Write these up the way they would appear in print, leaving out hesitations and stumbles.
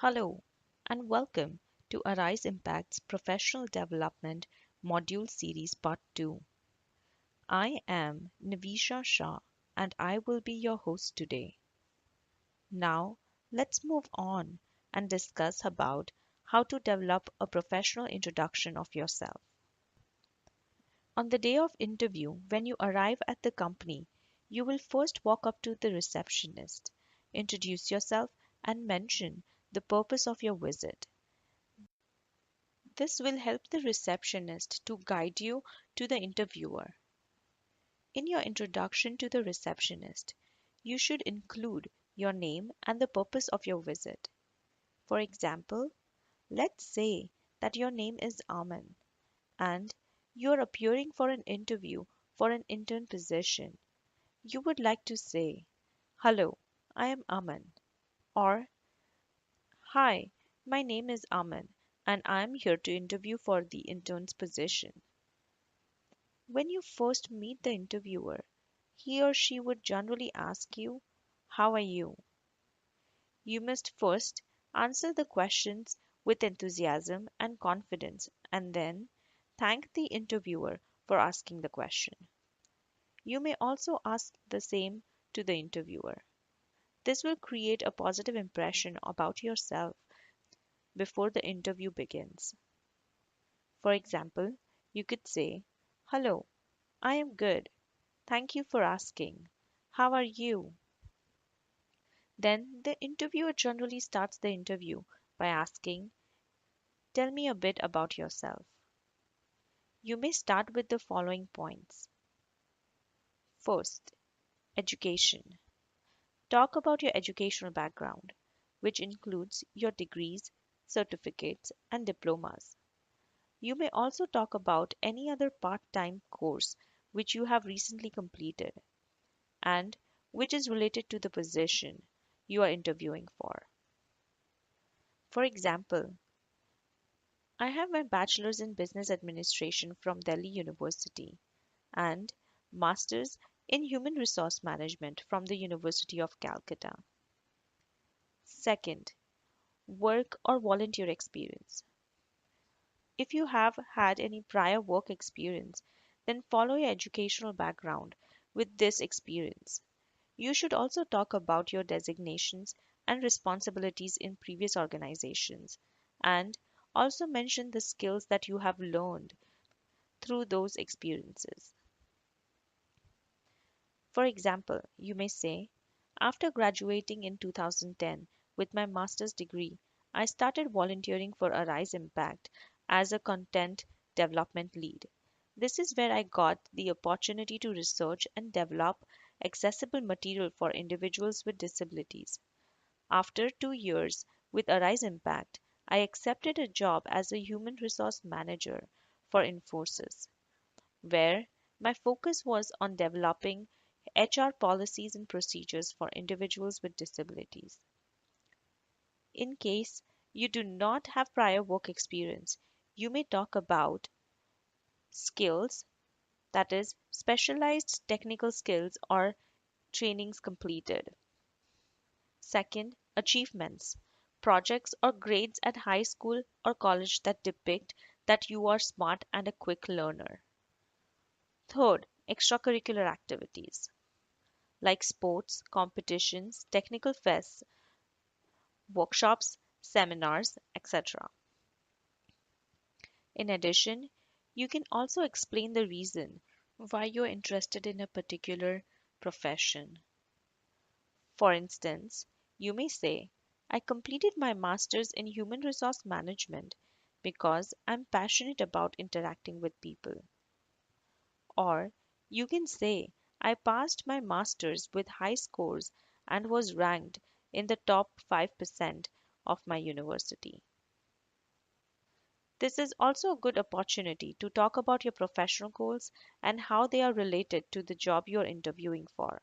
Hello, and welcome to Arise Impact's Professional Development Module Series Part 2. I am Nivisha Shah, and I will be your host today. Now, let's move on and discuss about how to develop a professional introduction of yourself. On the day of interview, when you arrive at the company, you will first walk up to the receptionist, introduce yourself, and mention the purpose of your visit. This will help the receptionist to guide you to the interviewer. In your introduction to the receptionist, you should include your name and the purpose of your visit. For example, let's say that your name is Aman and you're appearing for an interview for an intern position. You would like to say, "Hello, I am Aman," or "Hi, my name is Aman and I am here to interview for the intern's position." When you first meet the interviewer, he or she would generally ask you, "How are you?" You must first answer the questions with enthusiasm and confidence and then thank the interviewer for asking the question. You may also ask the same to the interviewer. This will create a positive impression about yourself before the interview begins. For example, you could say, "Hello, I am good. Thank you for asking. How are you?" Then the interviewer generally starts the interview by asking, "Tell me a bit about yourself." You may start with the following points. First, education. Talk about your educational background, which includes your degrees, certificates, and diplomas. You may also talk about any other part time course which you have recently completed and which is related to the position you are interviewing for. For example, I have my bachelor's in business administration from Delhi University and master's in human resource management from the University of Calcutta. Second, work or volunteer experience. If you have had any prior work experience, then follow your educational background with this experience. You should also talk about your designations and responsibilities in previous organizations and also mention the skills that you have learned through those experiences. For example, you may say, "After graduating in 2010 with my master's degree, I started volunteering for Arise Impact as a content development lead. This is where I got the opportunity to research and develop accessible material for individuals with disabilities. After 2 years with Arise Impact, I accepted a job as a human resource manager for Infosys, where my focus was on developing HR policies and procedures for individuals with disabilities." In case you do not have prior work experience, you may talk about skills, that is, specialized technical skills or trainings completed. Second, achievements, projects or grades at high school or college that depict that you are smart and a quick learner. Third, extracurricular activities like sports, competitions, technical fests, workshops, seminars, etc. In addition, you can also explain the reason why you're interested in a particular profession. For instance, you may say, "I completed my master's in human resource management because I'm passionate about interacting with people." Or you can say, "I passed my master's with high scores and was ranked in the top 5% of my university." This is also a good opportunity to talk about your professional goals and how they are related to the job you're interviewing for.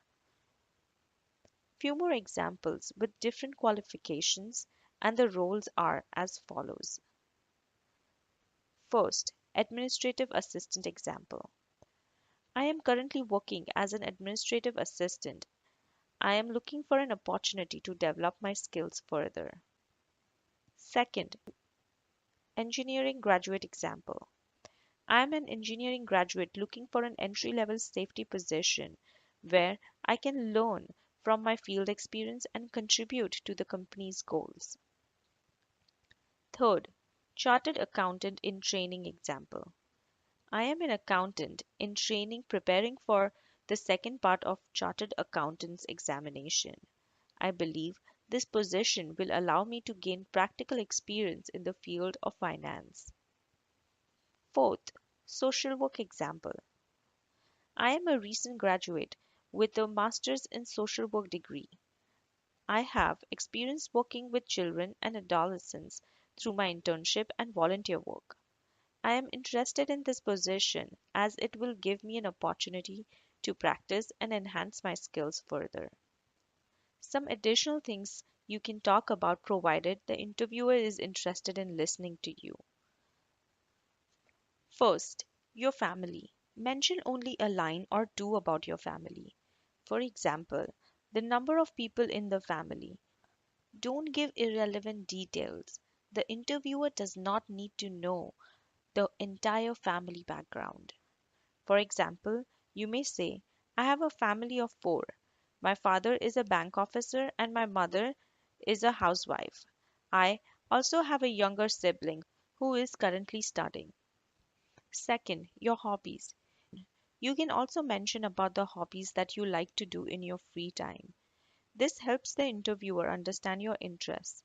Few more examples with different qualifications and the roles are as follows. First, administrative assistant example. I am currently working as an administrative assistant. I am looking for an opportunity to develop my skills further. Second, engineering graduate example. I am an engineering graduate looking for an entry level safety position where I can learn from my field experience and contribute to the company's goals. Third, chartered accountant in training example. I am an accountant in training preparing for the second part of chartered accountant's examination. I believe this position will allow me to gain practical experience in the field of finance. Fourth, social work example. I am a recent graduate with a master's in social work degree. I have experience working with children and adolescents through my internship and volunteer work. I am interested in this position as it will give me an opportunity to practice and enhance my skills further. Some additional things you can talk about provided the interviewer is interested in listening to you. First, your family. Mention only a line or two about your family. For example, the number of people in the family. Don't give irrelevant details. The interviewer does not need to know the entire family background. For example, you may say, I have a family of four. My father is a bank officer and my mother is a housewife. I also have a younger sibling who is currently studying. Second, your hobbies. You can also mention about the hobbies that you like to do in your free time. This helps the interviewer understand your interests.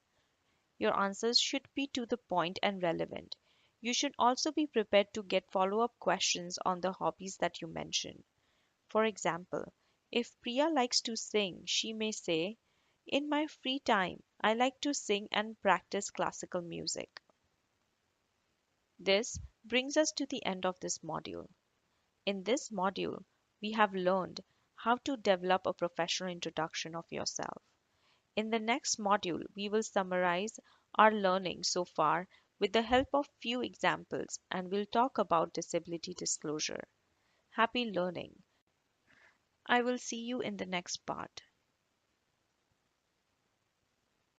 Your answers should be to the point and relevant. You should also be prepared to get follow up questions on the hobbies that you mention. For example, if Priya likes to sing, she may say, in my free time, I like to sing and practice classical music. This brings us to the end of this module. In this module, we have learned how to develop a professional introduction of yourself. In the next module, we will summarize our learning so far with the help of few examples and we'll talk about disability disclosure. Happy learning! I will see you in the next part.